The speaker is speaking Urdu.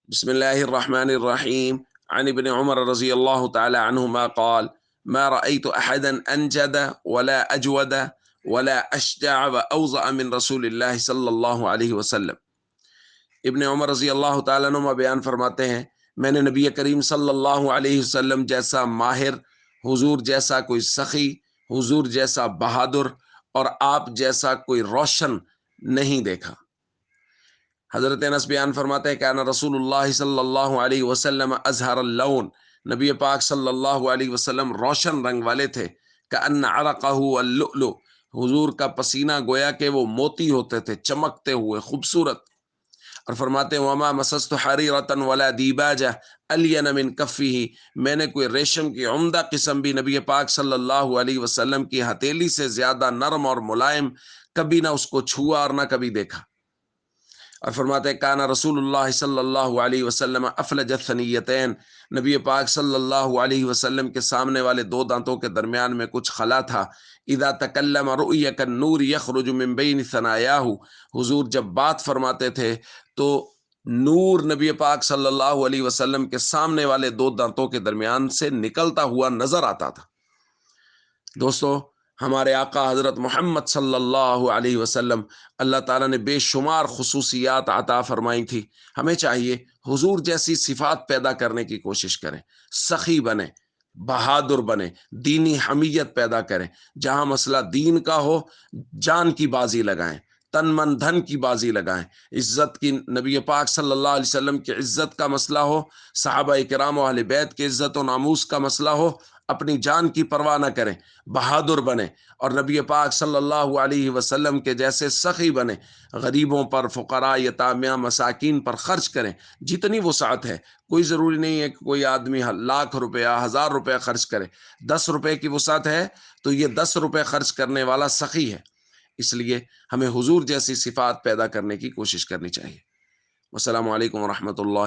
بسم الله الرحمن الرحيم. عن ابن عمر رضي الله تعالى عنهما قال: ما رأيت أحدا أنجد ولا أجود ولا أشجع وأوضأ من رسول الله صلی اللہ علیہ وسلم۔ ابن عمر رضی اللہ تعالیٰ عنہما بیان فرماتے ہیں، میں نے نبی کریم صلی اللہ علیہ وسلم جیسا ماہر، حضور جیسا کوئی سخی، حضور جیسا بہادر اور آپ جیسا کوئی روشن نہیں دیکھا۔ حضرت انس بیان فرماتے ہیں کہ انا رسول اللہ صلی اللہ علیہ وسلم ازہر اللون، نبی پاک صلی اللہ علیہ وسلم روشن رنگ والے تھے، کأن عرقہ اللؤلؤ، حضور کا پسینہ گویا کہ وہ موتی ہوتے تھے، چمکتے ہوئے خوبصورت۔ اور فرماتے ہیں وما مسست حریرۃ ولا دیباجہ الین من کفہ، میں نے کوئی ریشم کی عمدہ قسم بھی نبی پاک صلی اللہ علیہ وسلم کی ہتھیلی سے زیادہ نرم اور ملائم کبھی نہ اس کو چھوا اور نہ کبھی دیکھا۔ اور فرماتے ہیں کانا رسول اللہ صلی اللہ علیہ وسلم افلج الثنیتین، نبی پاک صلی اللہ علیہ وسلم کے سامنے والے دو دانتوں کے درمیان میں کچھ خلا تھا۔ اذا تکلم رؤی کالنور یخرج من بین ثنایاہ، حضور جب بات فرماتے تھے تو نور نبی پاک صلی اللہ علیہ وسلم کے سامنے والے دو دانتوں کے درمیان سے نکلتا ہوا نظر آتا تھا۔ دوستو، ہمارے آقا حضرت محمد صلی اللہ علیہ وسلم اللہ تعالیٰ نے بے شمار خصوصیات عطا فرمائی تھی۔ ہمیں چاہیے حضور جیسی صفات پیدا کرنے کی کوشش کریں، سخی بنیں، بہادر بنیں، دینی حمیت پیدا کریں، جہاں مسئلہ دین کا ہو جان کی بازی لگائیں، تن من دھن کی بازی لگائیں، عزت کی، نبی پاک صلی اللہ علیہ وسلم کی عزت کا مسئلہ ہو، صحابہ کرام و اہل بیت کی عزت و ناموس کا مسئلہ ہو، اپنی جان کی پرواہ نہ کریں، بہادر بنیں اور نبی پاک صلی اللہ علیہ وسلم کے جیسے سخی بنیں، غریبوں پر، فقراء، یتامیٰ، مساکین پر خرچ کریں جتنی وسعت ہے۔ کوئی ضروری نہیں ہے کہ کوئی آدمی لاکھ روپیہ، 1000 روپیہ خرچ کرے۔ 10 روپے کی وسعت ہے تو یہ 10 روپے خرچ کرنے والا سخی ہے۔ اس لیے ہمیں حضور جیسی صفات پیدا کرنے کی کوشش کرنی چاہیے۔ والسلام علیکم ورحمۃ اللہ